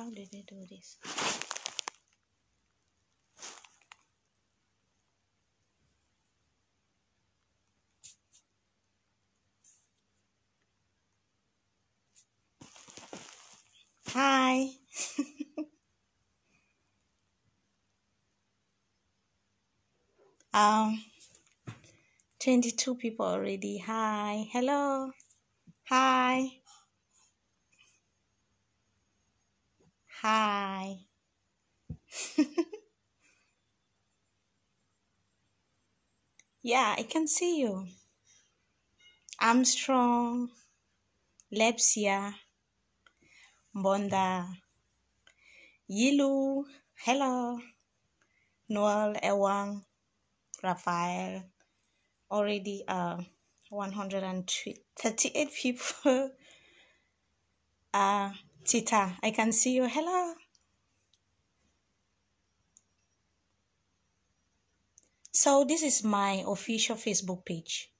How did they do this? Hi. 22 people already. Hi. Hello. Hi. Hi. Yeah, I can see you. Armstrong, Lepsia, Bonda, Yilu, hello, Noel, Ewang, Raphael, already 138 people. Tita, I can see you. Hello. So this is my official Facebook page.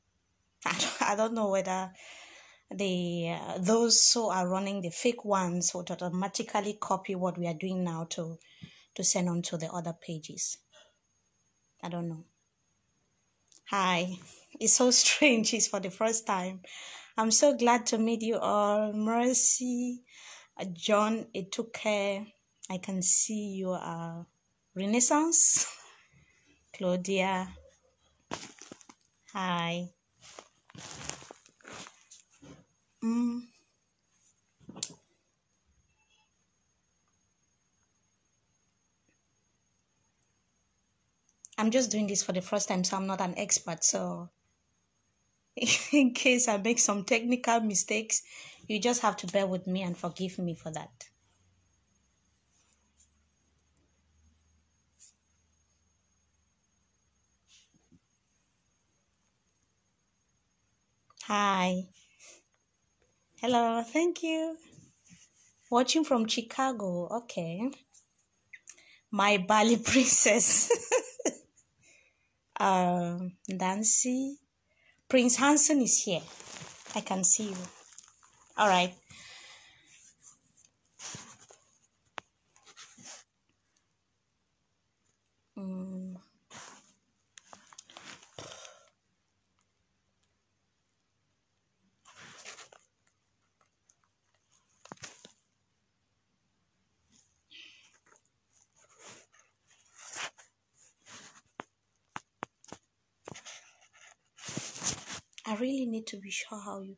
I don't know whether those who are running the fake ones would automatically copy what we are doing now to send on to the other pages. I don't know. Hi. It's so strange. It's for the first time. I'm so glad to meet you all. Mercy, John, it took care. I can see you are Renaissance. Claudia. Hi. I'm just doing this for the first time, so I'm not an expert. So in case I make some technical mistakes, you just have to bear with me and forgive me for that. Hi. Hello. Thank you. Watching from Chicago. Okay. My Bali princess. Nancy. Prince Hansen is here. I can see you. All right. I really need to be sure how you...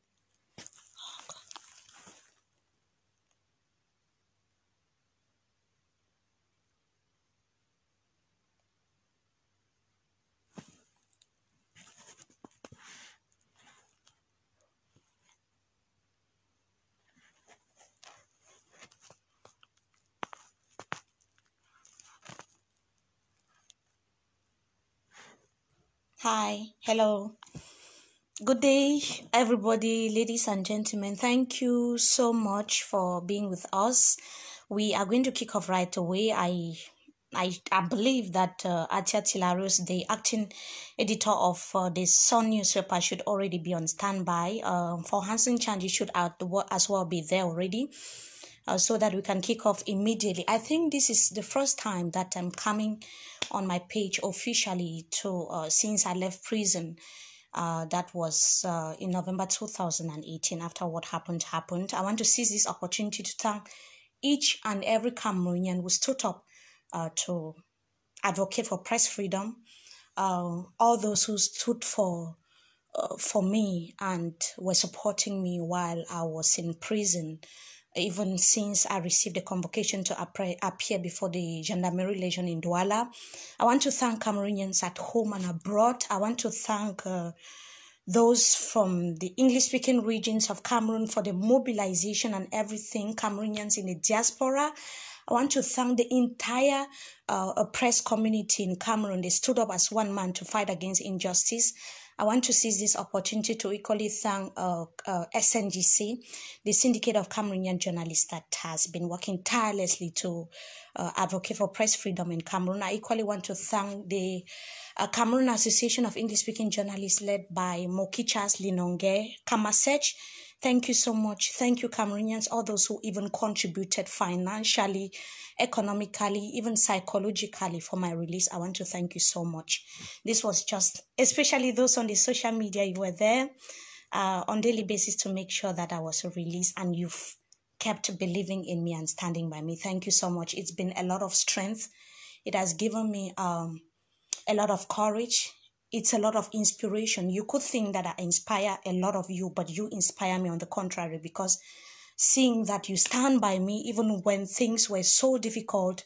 Hi. Hello. Good day, everybody, ladies and gentlemen. Thank you so much for being with us. We are going to kick off right away. I believe that Atia Tilarius, the acting editor of the Sun newspaper, should already be on standby. For Hansen Chanji should as well be there already. So that we can kick off immediately. I think this is the first time that I'm coming on my page officially to since I left prison. That was in November 2018. After what happened. I want to seize this opportunity to thank each and every Cameroonian who stood up to advocate for press freedom. All those who stood for me and were supporting me while I was in prison, even since I received a convocation to appear before the Gendarmerie Legion in Douala. I want to thank Cameroonians at home and abroad. I want to thank those from the English-speaking regions of Cameroon for the mobilization and everything, Cameroonians in the diaspora. I want to thank the entire press community in Cameroon. They stood up as one man to fight against injustice. I want to seize this opportunity to equally thank SNGC, the Syndicate of Cameroonian Journalists that has been working tirelessly to advocate for press freedom in Cameroon. I equally want to thank the Cameroon Association of English-Speaking Journalists led by Moki Charles Linonge Kamasech. Thank you so much. Thank you, Cameroonians, all those who even contributed financially, economically, even psychologically for my release. I want to thank you so much. This was just, especially those on the social media, you were there on daily basis to make sure that I was released, and you've kept believing in me and standing by me. Thank you so much. It's been a lot of strength. It has given me a lot of courage. It's a lot of inspiration. You could think that I inspire a lot of you, but you inspire me on the contrary, because seeing that you stand by me even when things were so difficult,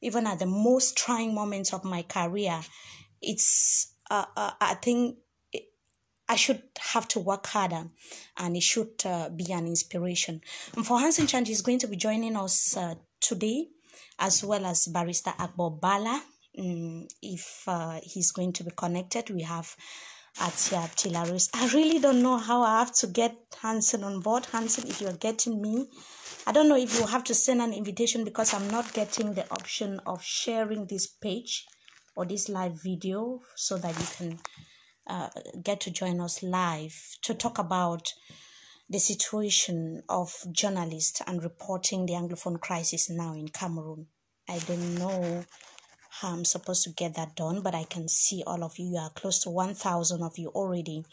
even at the most trying moments of my career, it's I think I should have to work harder, and it should be an inspiration. And for Hansen Chand, he's going to be joining us today, as well as Barrister Akbo Bala. If he's going to be connected, we have Atia Tilarus. I really don't know how I have to get Hansen on board. Hansen, if you're getting me, I don't know if you have to send an invitation, because I'm not getting the option of sharing this page or this live video so that you can get to join us live to talk about the situation of journalists and reporting the Anglophone crisis now in Cameroon. I don't know how I'm supposed to get that done, but I can see all of you. You are close to 1,000 of you already.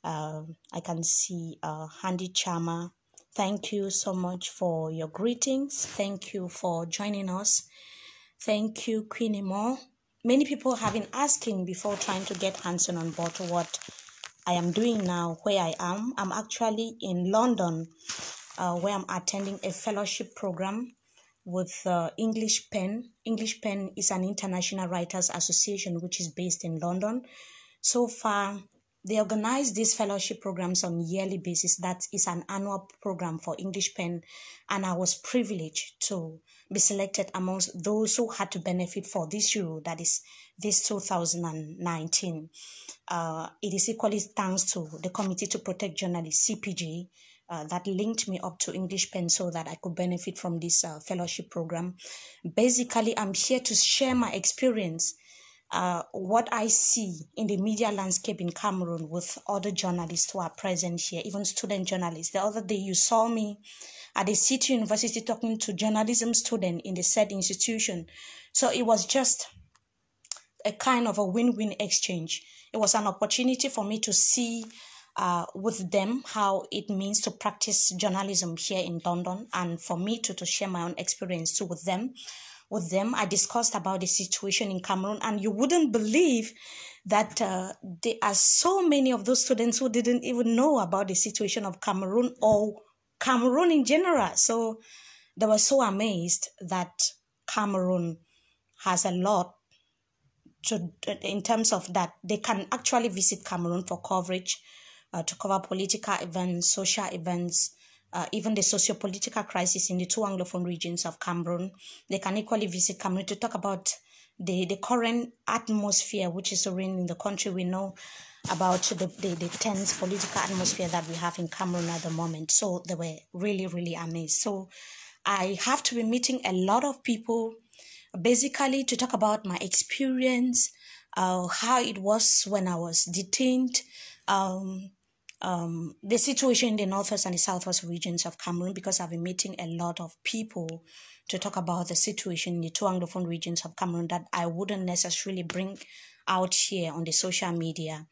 I can see Handy Chama. Thank you so much for your greetings. Thank you for joining us. Thank you, Queenie Moore. Many people have been asking before trying to get Hansen on board what I am doing now, where I am. I'm actually in London, where I'm attending a fellowship program with English Pen. English Pen is an international writers association which is based in London. So far, they organize these fellowship programs on a yearly basis. That is an annual program for English Pen, and I was privileged to be selected amongst those who had to benefit for this year, that is this 2019. It is equally thanks to the Committee to Protect Journalists, CPJ, that linked me up to English Pen so that I could benefit from this fellowship program. Basically, I'm here to share my experience, what I see in the media landscape in Cameroon with other journalists who are present here, even student journalists. The other day you saw me at the City University talking to journalism students in the said institution. So it was just a kind of a win-win exchange. It was an opportunity for me to see with them how it means to practice journalism here in London, and for me to share my own experience too with them. With them, I discussed about the situation in Cameroon, and you wouldn't believe that there are so many of those students who didn't even know about the situation of Cameroon or Cameroon in general. So they were so amazed that Cameroon has a lot in terms of that. They can actually visit Cameroon for coverage, to cover political events, social events, even the socio-political crisis in the two Anglophone regions of Cameroon. They can equally visit Cameroon to talk about the current atmosphere which is reigning in the country. We know about the tense political atmosphere that we have in Cameroon at the moment. So they were really, really amazed. So I have to be meeting a lot of people, basically to talk about my experience, how it was when I was detained, the situation in the northwest and the southwest regions of Cameroon, because I've been meeting a lot of people to talk about the situation in the two Anglophone regions of Cameroon that I wouldn't necessarily bring out here on the social media.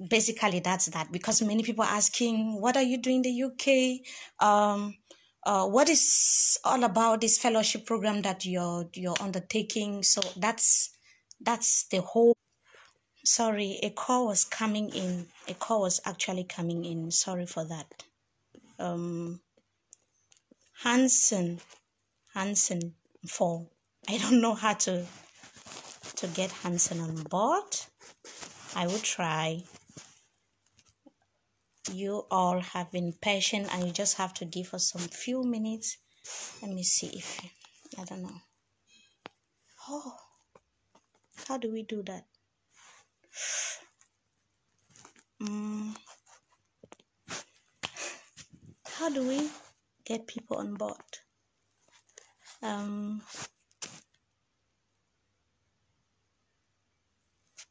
Basically, that's that, because many people are asking, what are you doing in the UK? What is all about this fellowship program that you're undertaking? So that's the whole. Sorry, a call was coming in. A call was actually coming in. Sorry for that. Hansen for. I don't know how to get Hansen on board. I will try. You all have been patient, and you just have to give us some few minutes. Let me see if I don't know. Oh, how do we do that? How do we get people on board?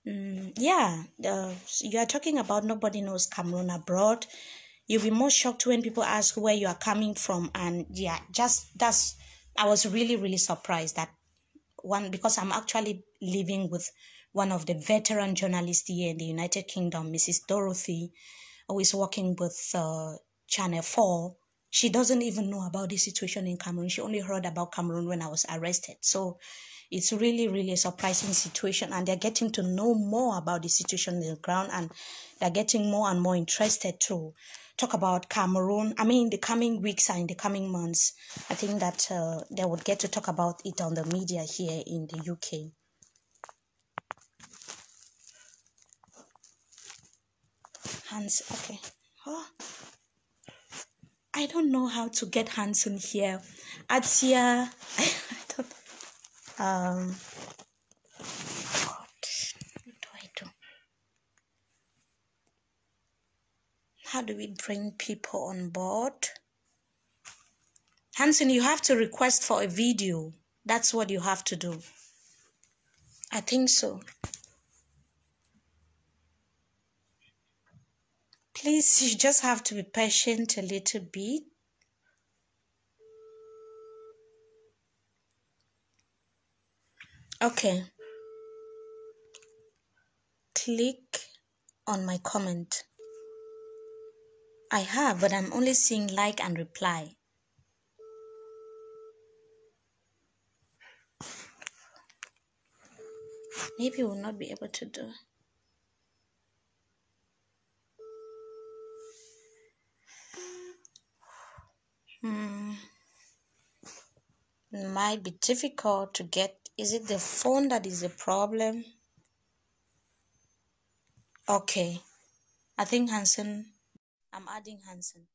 Yeah, you are talking about nobody knows Cameroon abroad. You'll be more shocked when people ask where you are coming from. And yeah, I was really, really surprised that because I'm actually living with one of the veteran journalists here in the United Kingdom, Mrs. Dorothy, who is working with Channel 4. She doesn't even know about the situation in Cameroon. She only heard about Cameroon when I was arrested. So it's really, really a surprising situation. And they're getting to know more about the situation on the ground. And they're getting more and more interested to talk about Cameroon. I mean, in the coming weeks and in the coming months, I think that they would get to talk about it on the media here in the UK. Hans, okay. Oh. I don't know how to get Hanson here. Atia, I don't. God, what do I do? How do we bring people on board? Hanson, you have to request for a video. That's what you have to do. I think so. Please, you just have to be patient a little bit. Okay. Click on my comment. I have, but I'm only seeing like and reply. Maybe we'll not be able to do. It might be difficult to get. Is it the phone that is the problem? Okay. I think Hanson. I'm adding Hanson.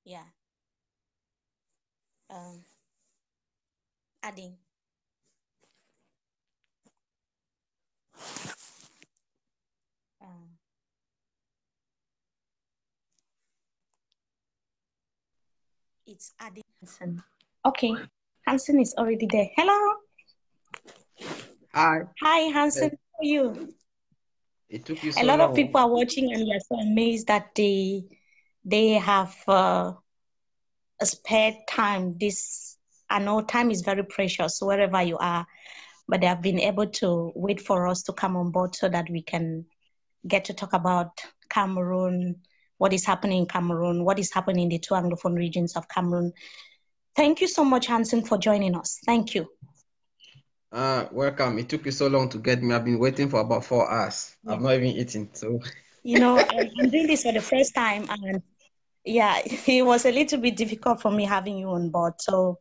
Yeah. Adding. It's adding Hanson. Okay. Hanson is already there. Hello. Hi. Hi, Hanson. How are you? It took you A so lot of long. people are watching and we are so amazed that they have spared time. I know time is very precious wherever you are, but they have been able to wait for us to come on board so that we can get to talk about Cameroon, what is happening in Cameroon, what is happening in the two Anglophone regions of Cameroon. Thank you so much, Hanson, for joining us. Thank you. Welcome. It took you so long to get me. I've been waiting for about 4 hours. Yeah. I've not even eaten, so. You know, I'm doing this for the first time, and yeah, it was a little bit difficult for me having you on board. So,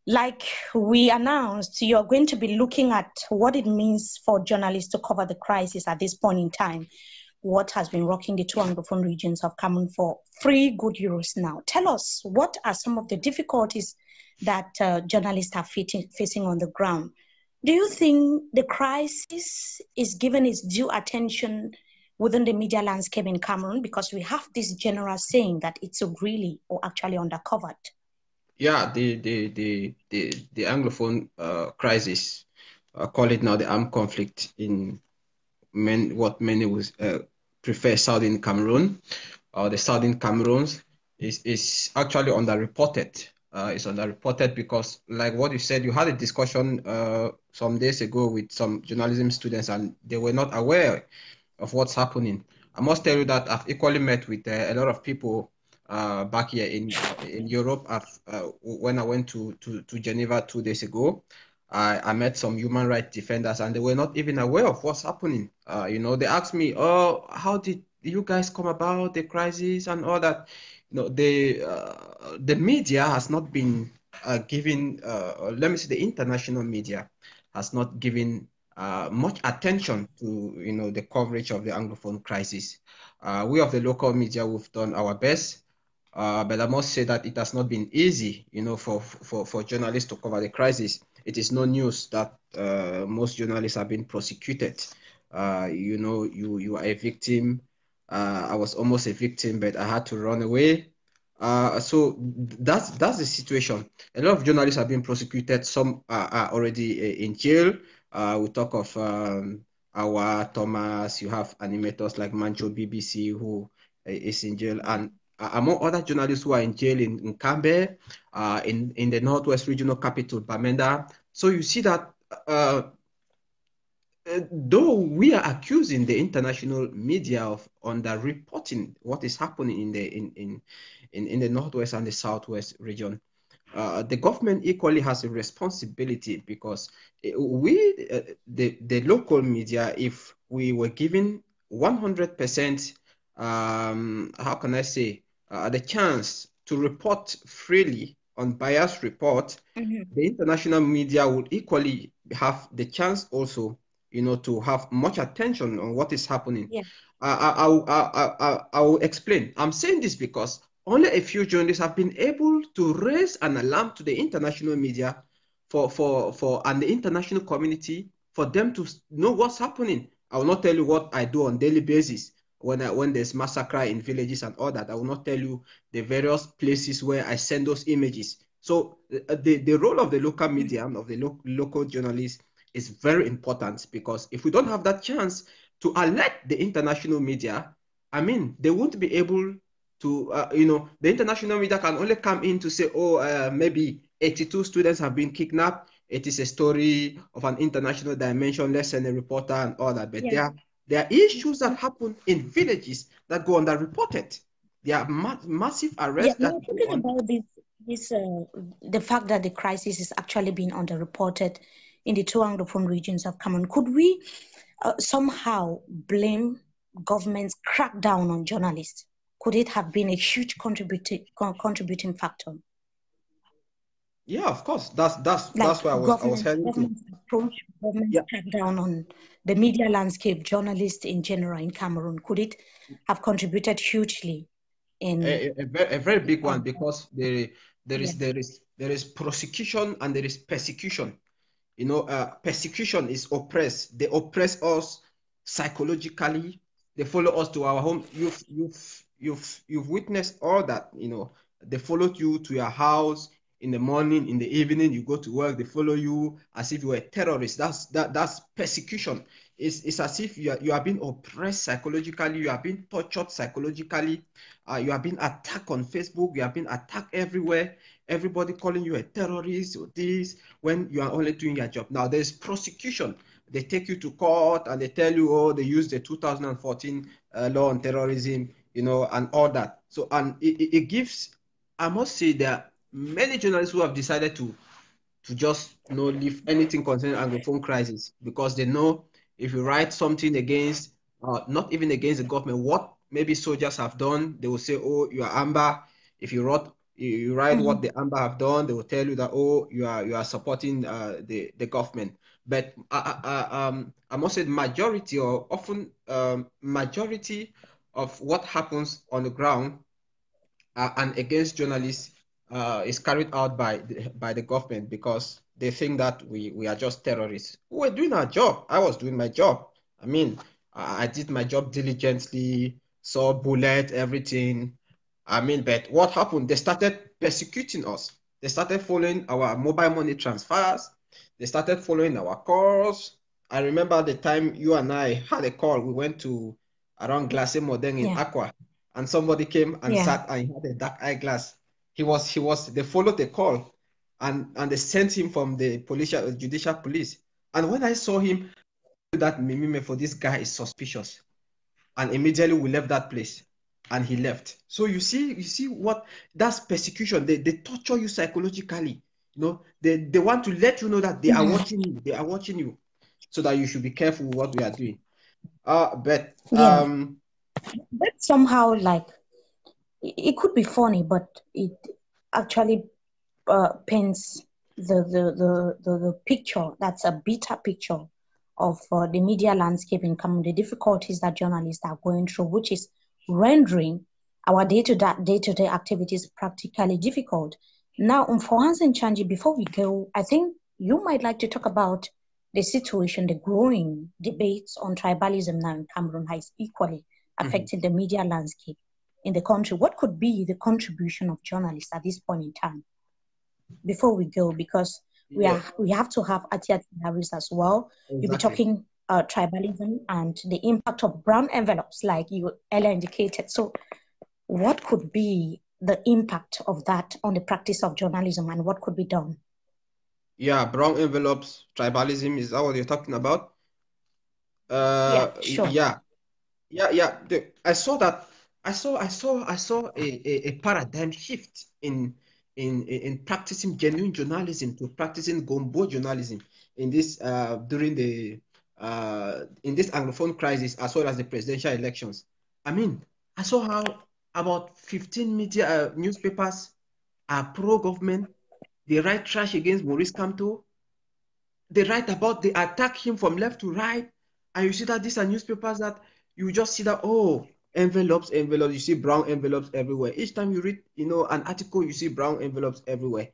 like we announced, you're going to be looking at what it means for journalists to cover the crisis at this point in time, what has been rocking the two Anglophone regions of Cameroon for 3 good years now. Tell us, what are some of the difficulties that journalists are facing on the ground? Do you think the crisis is given its due attention within the media landscape in Cameroon? Because we have this general saying that it's really or actually undercovered. Yeah, the Anglophone crisis, call it now the armed conflict in what many would prefer Southern Cameroon, or the Southern Cameroons, is actually underreported. It's underreported because, like what you said, you had a discussion some days ago with some journalism students, and they were not aware of what's happening. I must tell you that I've equally met with a lot of people back here in Europe. When I went to Geneva 2 days ago, I met some human rights defenders, and they were not even aware of what's happening. They asked me, "Oh, how did you guys come about the crisis and all that?" The media has not been giving. Let me say, the international media has not given much attention to the coverage of the Anglophone crisis. We of the local media, we've done our best, but I must say that it has not been easy, for journalists to cover the crisis. It is no news that most journalists have been prosecuted. You are a victim. I was almost a victim, but I had to run away. So that's the situation. A lot of journalists have been prosecuted. Some are already in jail. We talk of our Thomas. You have animators like Mancho BBC who is in jail, and among other journalists who are in jail in Cambe, in the Northwest Regional Capital, Bamenda. So you see that though we are accusing the international media of underreporting what is happening in the Northwest and the Southwest region, the government equally has a responsibility, because the local media, if we were given 100%, how can I say, the chance to report freely, unbiased report, the international media would equally have the chance also, to have much attention on what is happening. Yeah. I will explain. I'm saying this because only a few journalists have been able to raise an alarm to the international media and the international community, for them to know what's happening. I will not tell you what I do on daily basis when there's massacre in villages and all that. I will not tell you the various places where I send those images. So the role of the local media and of the local journalists is very important, because if we don't have that chance to alert the international media, I mean, they won't be able to, the international media can only come in to say, oh, maybe 82 students have been kidnapped. It is a story of an international dimension. Let's send a reporter and all that. But Yeah. there are issues that happen in villages that go underreported. There are massive Yeah, arrests that now go talking on. about the fact that the crisis is actually being underreported in the two Anglophone regions of Cameroon, could we somehow blame government's crackdown on journalists? Could it have been a huge contributing factor? Yeah, of course. That's Like where I was heading to. government's approach, government's Yeah, crackdown on the media landscape, journalists in general in Cameroon, could it have contributed hugely in a very big one, um, because yeah, there is prosecution and there is persecution. Persecution is oppress. They oppress us psychologically. They follow us to our home. You've witnessed all that. They followed you to your house in the morning, in the evening. You go to work. They follow you as if you were a terrorist. That's persecution. It's as if you are being oppressed psychologically. You are being tortured psychologically. You are being attacked on Facebook. You are being attacked everywhere. Everybody calling you a terrorist or this, when you are only doing your job. Now there's prosecution. They take you to court and they tell you, oh, they use the 2014 law on terrorism, and all that. So, and it gives, I must say, there are many journalists who have decided to just leave anything concerning Anglophone crisis, because they know if you write something against, not even against the government, what maybe soldiers have done, they will say, oh, you are Amber. If you write what mhm, the Amber have done, they will tell you that, oh, you are supporting the government. But I must say, majority, or often majority of what happens on the ground and against journalists is carried out by the government, because they think that we are just terrorists. We were doing our job. I was doing my job. I mean, I did my job diligently, saw bullet, everything. I mean, but what happened? They started persecuting us. They started following our mobile money transfers. They started following our calls. I remember the time you and I had a call. We went to around Glace Modern in yeah, Aqua, and somebody came and yeah, sat, and he had a dark eyeglass. They followed the call, and they sent him from the judicial police. And when I saw him, that Mimime for this guy is suspicious. And immediately we left that place, and he left. So you see what that's persecution. They torture you psychologically. They want to let you know that they are mhm, watching you. They are watching you, so that you should be careful with what we are doing. But yeah. But somehow, like, it could be funny, but it actually paints the picture that's a bitter picture of the media landscape in Cameroon, the difficulties that journalists are going through, which is rendering our day-to-day activities practically difficult. Now, for Hans and Chanji, before we go, I think you might like to talk about the situation, the growing debates on tribalism now in Cameroon has equally mhm, affected the media landscape in the country. What could be the contribution of journalists at this point in time? Before we go, because yeah, we have to have Atiat Harris as well. You'll be exactly. talking tribalism and the impact of brown envelopes, like you earlier indicated. So, what could be the impact of that on the practice of journalism, and what could be done? Yeah, brown envelopes, tribalism, is that what you're talking about? Yeah, sure. Yeah, yeah. I saw that. I saw a paradigm shift in practicing genuine journalism to practicing gumbo journalism in this during the in this Anglophone crisis as well as the presidential elections. I mean, I saw how about 15 media newspapers are pro-government. They write trash against Maurice Kamto. They write about, they attack him from left to right. And you see that these are newspapers that you just see that, oh, envelopes, envelopes, you see brown envelopes everywhere. Each time you read, an article, you see brown envelopes everywhere.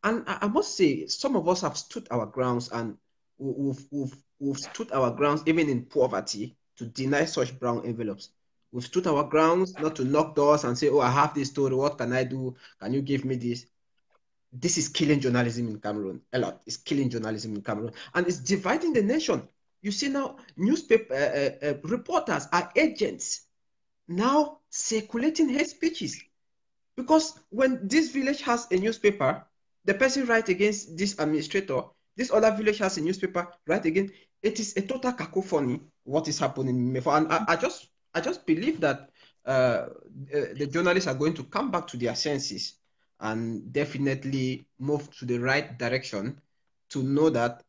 And I must say, some of us have stood our grounds, and we've stood our grounds even in poverty to deny such brown envelopes. We've stood our grounds not to knock doors and say, oh, I have this story, what can I do? Can you give me this? This is killing journalism in Cameroon. A lot. It's killing journalism in Cameroon. And it's dividing the nation. You see now, newspaper reporters are agents now circulating hate speeches. Because when this village has a newspaper, the person writes against this administrator, this other village has a newspaper, write again. It is a total cacophony what is happening in Mefor. And I just believe that the journalists are going to come back to their senses and definitely move to the right direction to know that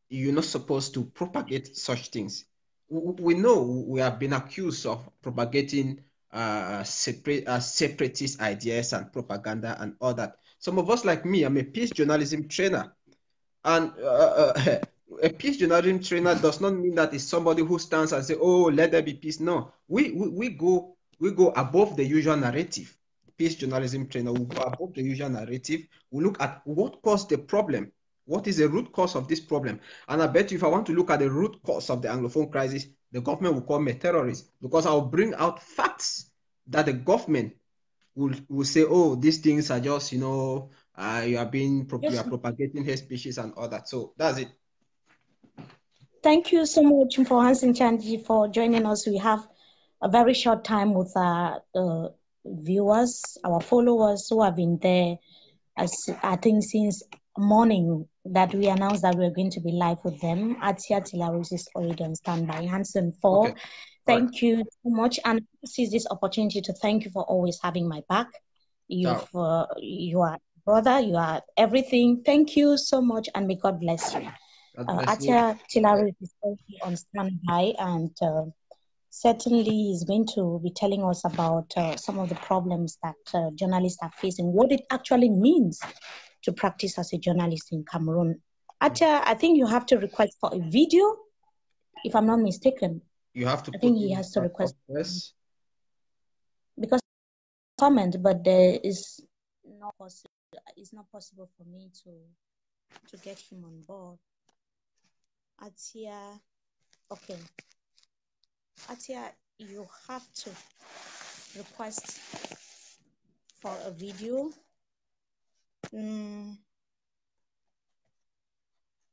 you're not supposed to propagate such things. We know we have been accused of propagating separatist ideas and propaganda and all that. Some of us, like me, I'm a peace journalism trainer. And a peace journalism trainer does not mean that it's somebody who stands and say, oh, let there be peace. No, we go above the usual narrative. Peace journalism trainer will go above the usual narrative. We look at what caused the problem. What is the root cause of this problem? And I bet you if I want to look at the root cause of the Anglophone crisis, the government will call me terrorist, because I'll bring out facts that the government will say, oh, these things are just, you are propagating hate speeches and all that. So that's it. Thank you so much for Hansen Chanji for joining us. We have a very short time with our viewers, our followers who have been there, as I think since morning that we announced that we're going to be live with them. Atia Tilarus is already on standby. Hansen 4. Okay. Thank you so much. And I seize this opportunity to thank you for always having my back. You are brother, you are everything. Thank you so much, and may God bless you. Atia Tilarus is already on standby, and certainly is going to be telling us about some of the problems that journalists are facing, what it actually means to practice as a journalist in Cameroon. Atia, I think you have to request for a video, if I'm not mistaken. You have to I think he has to request. Yes. Because comment, but there is not possible. It's not possible for me to get him on board. Atia, okay. Atia, you have to request for a video.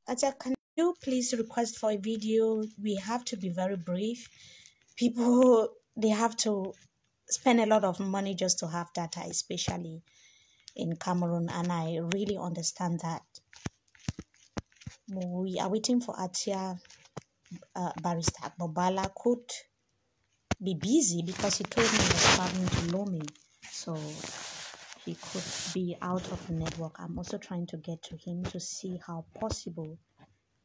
Atia, can you please request for a video? We have to be very brief. People, they have to spend a lot of money just to have data, especially in Cameroon, and I really understand that. We are waiting for Atia. Barrister Bobala could be busy because he told me he was traveling to Lomé, so he could be out of the network. I'm also trying to get to him to see how possible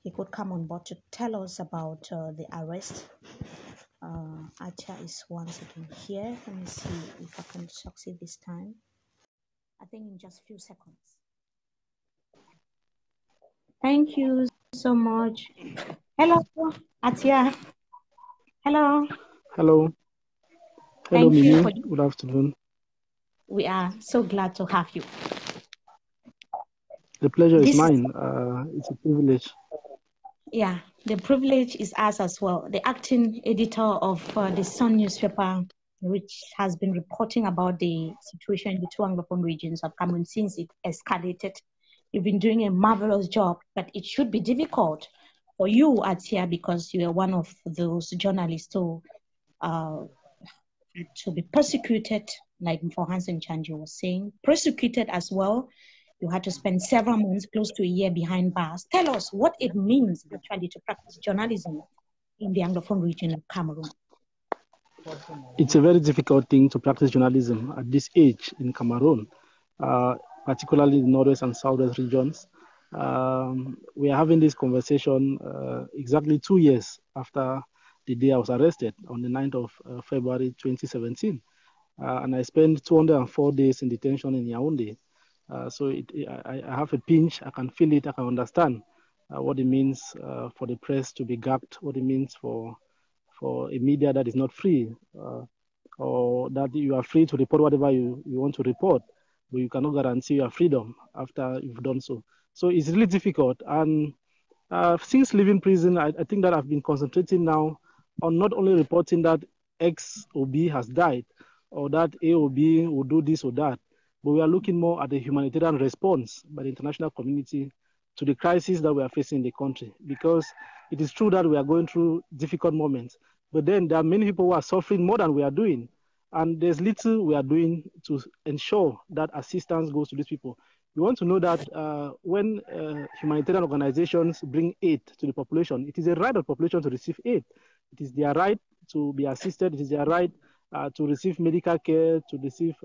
he could come on board to tell us about the arrest. Acha is once again here. Let me see if I can succeed this time. I think in just a few seconds. Thank you so much. Hello, Atia. Hello. Hello. Hello, Mimi. Good afternoon. We are so glad to have you. The pleasure is mine. It's a privilege. Yeah, the privilege is ours as well. The acting editor of the Sun newspaper, which has been reporting about the situation in the two Anglophone regions of Cameroon since it escalated. You've been doing a marvelous job, but it should be difficult for you, Atia, because you are one of those journalists who to be persecuted, like for Hansen Chanji was saying, persecuted as well. You had to spend several months, close to a year behind bars. Tell us what it means actually to practice journalism in the Anglophone region of Cameroon. It's a very difficult thing to practice journalism at this age in Cameroon, particularly the northwest and southwest regions. We are having this conversation exactly 2 years after the day I was arrested on the 9th of February 2017. And I spent 204 days in detention in Yaoundé. So I have a pinch, I can feel it, I can understand what it means for the press to be gagged, what it means for a media that is not free, or that you are free to report whatever you want to report, but you cannot guarantee your freedom after you've done so. So it's really difficult. And since leaving prison, I think that I've been concentrating now on not only reporting that X or B has died, or that A or B will do this or that, but we are looking more at the humanitarian response by the international community to the crisis that we are facing in the country. Because it is true that we are going through difficult moments, but then there are many people who are suffering more than we are doing. And there's little we are doing to ensure that assistance goes to these people. We want to know that when humanitarian organizations bring aid to the population, it is a right of the population to receive aid. It is their right to be assisted. It is their right to receive medical care, to receive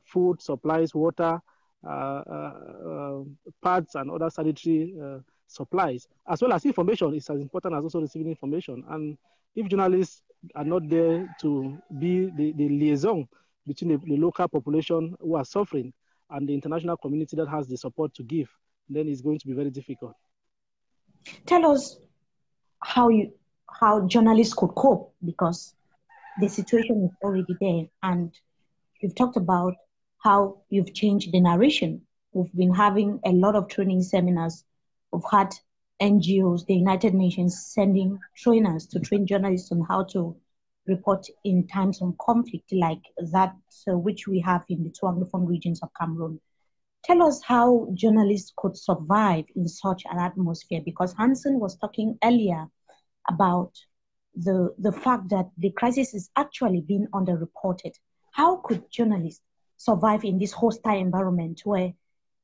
food, supplies, water, pads, and other sanitary supplies, as well as information. It's as important as also receiving information. And if journalists are not there to be the liaison between the local population who are suffering and the international community that has the support to give, then it's going to be very difficult. Tell us how journalists could cope, because the situation is already there, and you've talked about how you've changed the narration. We've been having a lot of training seminars. We've had NGOs, the United Nations, sending trainers to train journalists on how to report in times of conflict like that which we have in the two Anglophone regions of Cameroon. Tell us how journalists could survive in such an atmosphere, because Hansen was talking earlier about the fact that the crisis is actually being underreported. How could journalists survive in this hostile environment where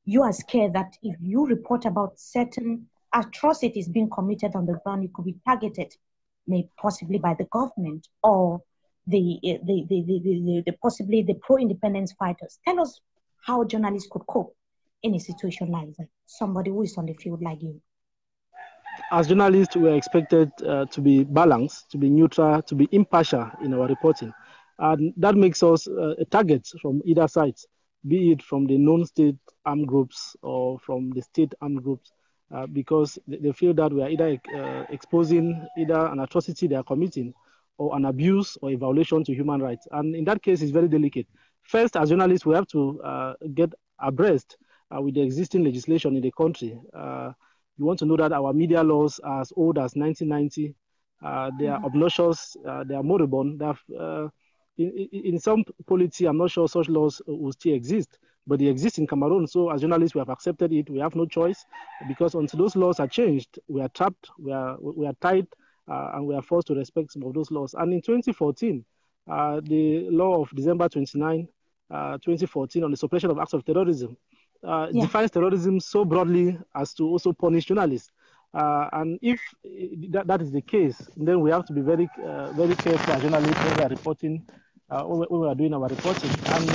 you are scared that if you report about certain atrocities being committed on the ground, it could be targeted, maybe possibly by the government or possibly the pro-independence fighters? Tell us how journalists could cope in a situation like that, somebody who is on the field like you. As journalists, we are expected to be balanced, to be neutral, to be impartial in our reporting. And that makes us a target from either side, be it from the non-state armed groups or from the state armed groups, because they feel that we are either exposing either an atrocity they are committing or an abuse or a violation to human rights. And in that case, it's very delicate. First, as journalists, we have to get abreast with the existing legislation in the country. You want to know that our media laws are as old as 1990. They are obnoxious, they are moribund. In some polity, I'm not sure such laws will still exist, but they exist in Cameroon. So as journalists, we have accepted it. We have no choice, because until those laws are changed, we are trapped, we are tied, and we are forced to respect some of those laws. And in 2014, the law of December 29, 2014 on the suppression of acts of terrorism defines terrorism so broadly as to also punish journalists. And if that is the case, then we have to be very careful as journalists when we are reporting, when we are doing our reporting. And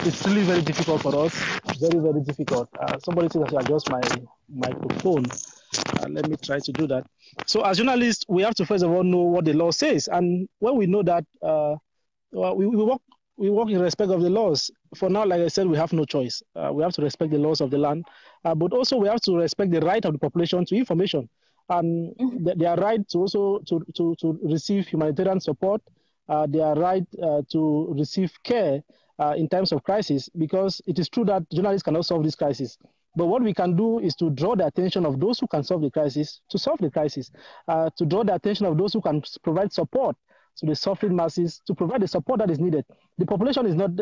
it's really very difficult for us, very, very difficult. Somebody says I should adjust my microphone. Let me try to do that. So as journalists, we have to first of all know what the law says. And when we know that, we work in respect of the laws. For now, like I said, we have no choice. We have to respect the laws of the land, but also we have to respect the right of the population to information, and their right to also to receive humanitarian support, their right to receive care in times of crisis, because it is true that journalists cannot solve this crisis. But what we can do is to draw the attention of those who can solve the crisis, to solve the crisis, to draw the attention of those who can provide support to the suffering masses, to provide the support that is needed. The population is not,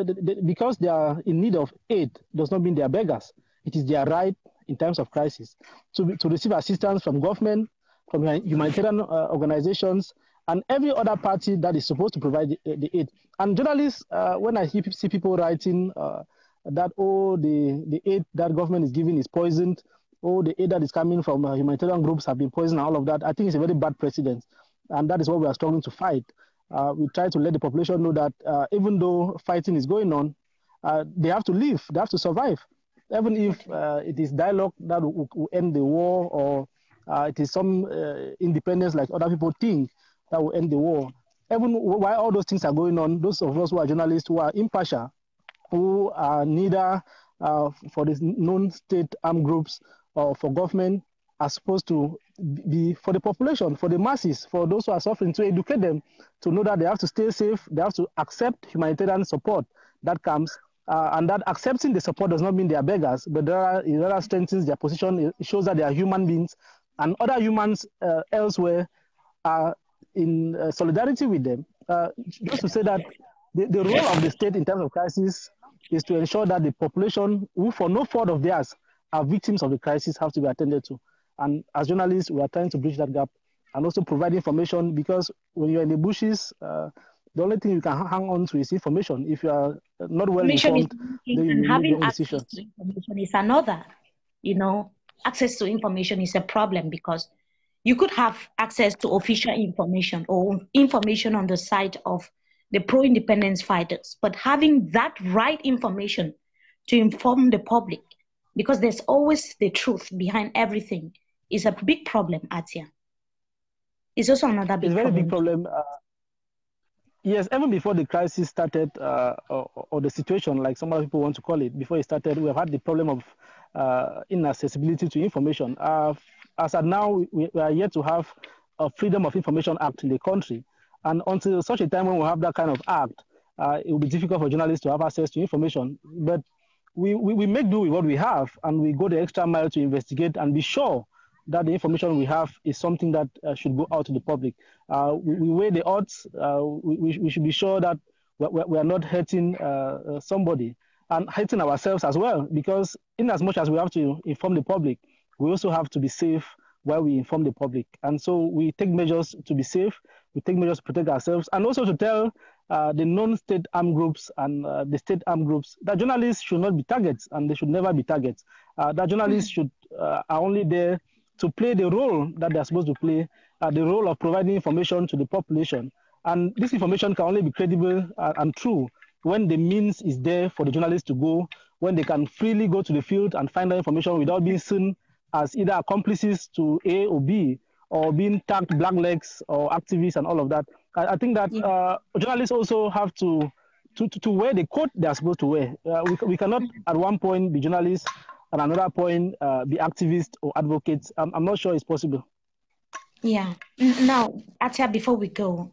because they are in need of aid, does not mean they are beggars. It is their right in times of crisis to receive assistance from government, from humanitarian organizations, and every other party that is supposed to provide the aid. And journalists, when I see people writing that, oh, the aid that government is giving is poisoned, oh, the aid that is coming from humanitarian groups have been poisoned, and all of that, I think it's a very bad precedent. And that is what we are struggling to fight. We try to let the population know that even though fighting is going on, they have to live, they have to survive. Even if it is dialogue that will end the war, or it is some independence like other people think that will end the war. Even while all those things are going on, those of us who are journalists, who are impartial, who are neither for the non-state armed groups or for government, are supposed to be for the population, for the masses, for those who are suffering, to educate them, to know that they have to stay safe, they have to accept humanitarian support that comes, and that accepting the support does not mean they are beggars, but it strengthens their position. It shows that they are human beings, and other humans elsewhere are in solidarity with them. Just to say that the role of the state in terms of crisis is to ensure that the population, who for no fault of theirs are victims of the crisis, have to be attended to. And as journalists, we are trying to bridge that gap and also provide information, because when you're in the bushes, the only thing you can hang on to is information. If you are not well informed, then you make your own decision. To information is another. Access to information is a problem, because you could have access to official information or information on the side of the pro-independence fighters, but having that right information to inform the public, because there's always the truth behind everything, is a big problem, Atia. It's also another big problem. It's a very big problem. Yes, even before the crisis started, or the situation, like some other people want to call it, before it started, we have had the problem of inaccessibility to information. As of now, we are yet to have a Freedom of Information Act in the country. And until such a time when we have that kind of act, it will be difficult for journalists to have access to information. But we make do with what we have, and we go the extra mile to investigate and be sure that the information we have is something that should go out to the public. We weigh the odds. We should be sure that we are not hurting somebody and hurting ourselves as well, because in as much as we have to inform the public, we also have to be safe while we inform the public. And so we take measures to be safe, we take measures to protect ourselves, and also to tell the non-state armed groups and the state armed groups that journalists should not be targets, and they should never be targets. That journalists are only there to play the role that they're supposed to play, the role of providing information to the population. And this information can only be credible and true when the means is there for the journalists to go, when they can freely go to the field and find that information without being seen as either accomplices to A or B, or being tagged blacklegs or activists and all of that. I think that journalists also have to wear the coat they are supposed to wear. We cannot at one point be journalists and another point be activists or advocates. I'm not sure it's possible. Yeah. Now, Atia, before we go,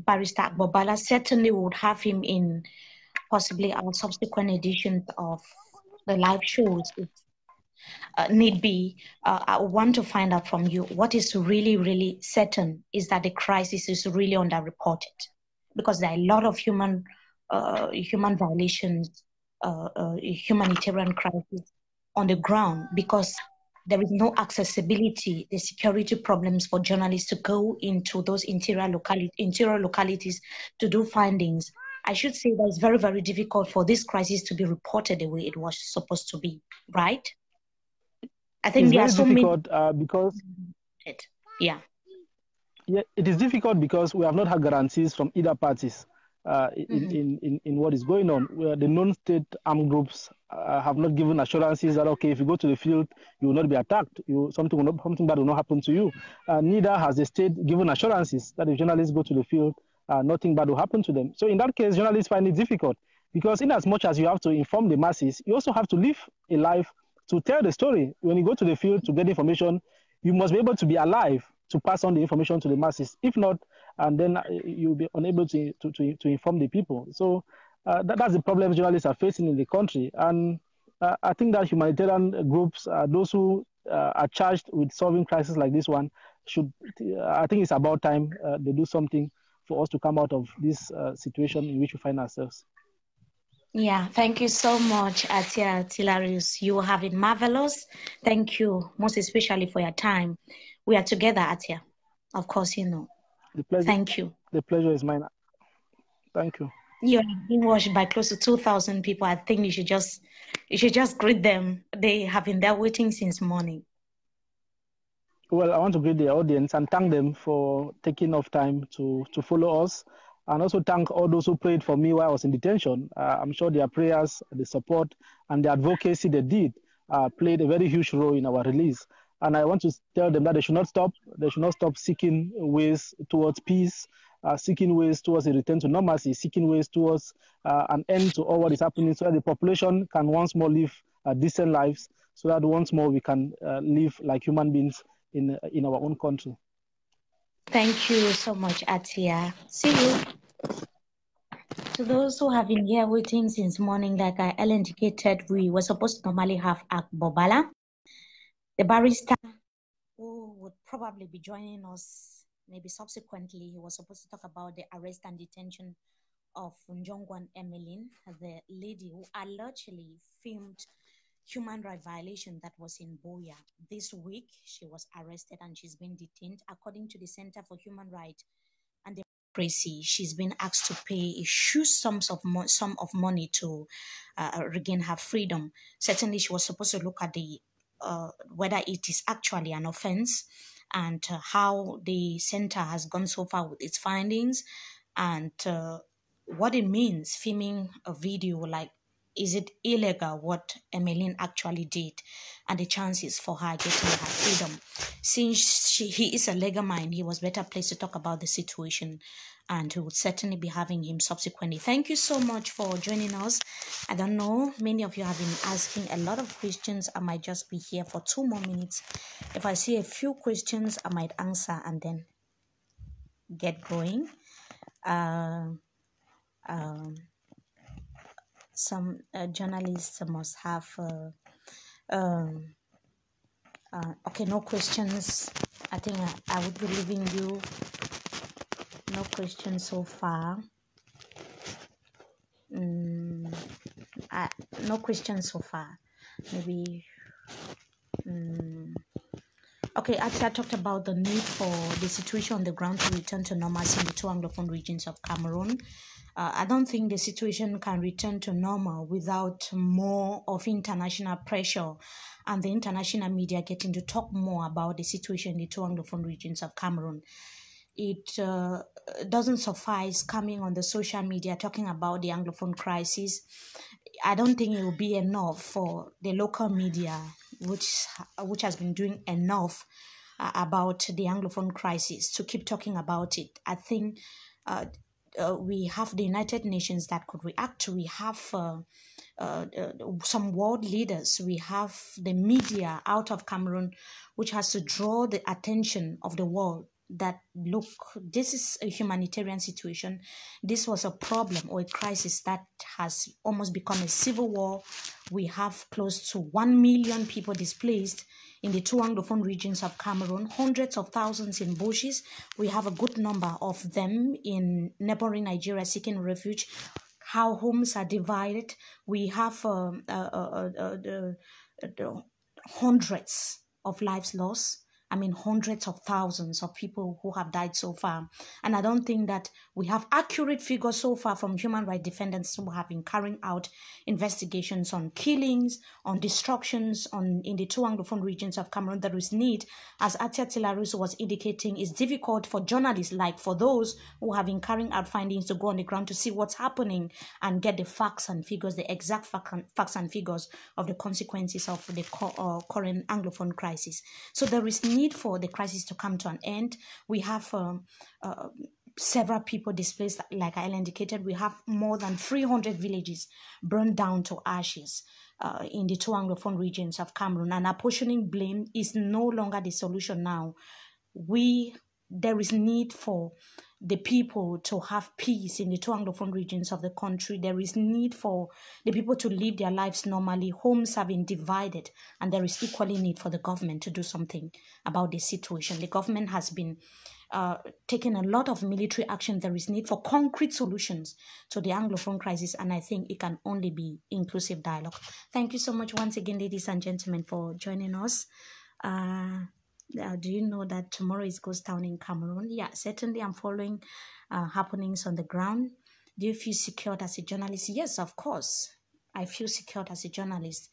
Barrister Bobala, certainly would have him in possibly our subsequent editions of the live shows. If need be, I want to find out from you what is really, really certain is that the crisis is really underreported, because there are a lot of human violations, humanitarian crisis on the ground, because there is no accessibility, the security problems for journalists to go into those interior localities to do findings. I should say that it's very, very difficult for this crisis to be reported the way it was supposed to be, right? I think there are so many because yeah, it is difficult because we have not had guarantees from either parties in what is going on. Where the non-state armed groups have not given assurances that okay, if you go to the field, you will not be attacked. Something bad will not happen to you. Neither has the state given assurances that if journalists go to the field, nothing bad will happen to them. So in that case, journalists find it difficult, because in as much as you have to inform the masses, you also have to live a life to tell the story. When you go to the field to get information, you must be able to be alive to pass on the information to the masses. If not, and then you'll be unable to inform the people. So that's the problem journalists are facing in the country. And I think that humanitarian groups, those who are charged with solving crises like this one, I think it's about time they do something for us to come out of this situation in which we find ourselves. Yeah, thank you so much, Atia Tilarius. You have been marvelous. Thank you, most especially for your time. We are together, Atia. Of course, you know. Thank you. The pleasure is mine. Thank you. You are being watched by close to 2,000 people. I think you should just greet them. They have been there waiting since morning. Well, I want to greet the audience and thank them for taking off time to follow us, and also thank all those who prayed for me while I was in detention. I'm sure their prayers, the support, and the advocacy they did played a very huge role in our release. And I want to tell them that they should not stop. They should not stop seeking ways towards peace, seeking ways towards a return to normalcy, seeking ways towards an end to all what is happening, so that the population can once more live decent lives, so that once more we can live like human beings in our own country. Thank you so much, Atia. See you. To those who have been here waiting since morning, like I indicated, we were supposed to normally have Bobala, the barrister, who would probably be joining us maybe subsequently. He was supposed to talk about the arrest and detention of Njongwan Emmeline, the lady who allegedly filmed human rights violation that was in Boya. This week, she was arrested and she's been detained. According to the Center for Human Rights and Democracy, she's been asked to pay a huge sum of money to regain her freedom. Certainly, she was supposed to look at the whether it is actually an offense and how the center has gone so far with its findings, and what it means filming a video. Like, is it illegal what Emmeline actually did, and the chances for her getting her freedom? Since he is a legal mind, he was better placed to talk about the situation, and we would certainly be having him subsequently. Thank you so much for joining us. I don't know, many of you have been asking a lot of questions. I might just be here for 2 more minutes. If I see a few questions, I might answer and then get going. Some journalists must have okay, no questions. I think I would be leaving you. No questions so far. No questions so far. Maybe okay, actually I talked about the need for the situation on the ground to return to normalcy in the 2 Anglophone regions of Cameroon. I don't think the situation can return to normal without more of international pressure and the international media getting to talk more about the situation in the 2 Anglophone regions of Cameroon. It doesn't suffice coming on the social media talking about the Anglophone crisis. I don't think it will be enough for the local media, which has been doing enough about the Anglophone crisis, to keep talking about it. I think we have the United Nations that could react. We have some world leaders. We have the media out of Cameroon, which has to draw the attention of the world that, look, this is a humanitarian situation. This was a problem or a crisis that has almost become a civil war. We have close to 1 million people displaced in the 2 Anglophone regions of Cameroon, hundreds of thousands in bushes. We have a good number of them in neighboring Nigeria seeking refuge. How homes are divided. We have hundreds of lives lost. I mean, hundreds of thousands of people who have died so far. And I don't think that we have accurate figures so far from human rights defenders who have been carrying out investigations on killings, on destructions in the 2 Anglophone regions of Cameroon. There is need, as Atia Tilarus was indicating, it's difficult for journalists, like for those who have been carrying out findings, to go on the ground to see what's happening and get the facts and figures, the exact facts and figures of the consequences of the current Anglophone crisis. So there is need for the crisis to come to an end. We have several people displaced, like I indicated. We have more than 300 villages burned down to ashes in the 2 Anglophone regions of Cameroon, and apportioning blame is no longer the solution now. There is need for the people to have peace in the 2 Anglophone regions of the country. There is need for the people to live their lives normally. Homes have been divided, and there is equally need for the government to do something about this situation. The government has been taking a lot of military action. There is need for concrete solutions to the Anglophone crisis, and I think it can only be inclusive dialogue. Thank you so much once again, ladies and gentlemen, for joining us. Do you know that tomorrow is Ghost Town in Cameroon? Yeah, certainly I'm following happenings on the ground. Do you feel secured as a journalist? Yes, of course. I feel secured as a journalist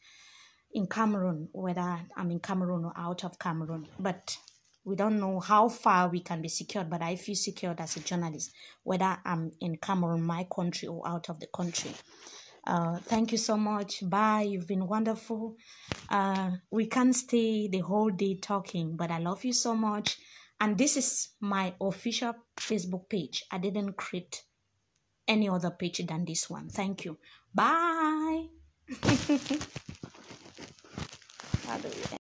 in Cameroon, whether I'm in Cameroon or out of Cameroon. But we don't know how far we can be secured, but I feel secured as a journalist, whether I'm in Cameroon, my country, or out of the country. Thank you so much. Bye. You've been wonderful. We can't stay the whole day talking, but I love you so much. And this is my official Facebook page. I didn't create any other page than this one. Thank you. Bye. How do we end?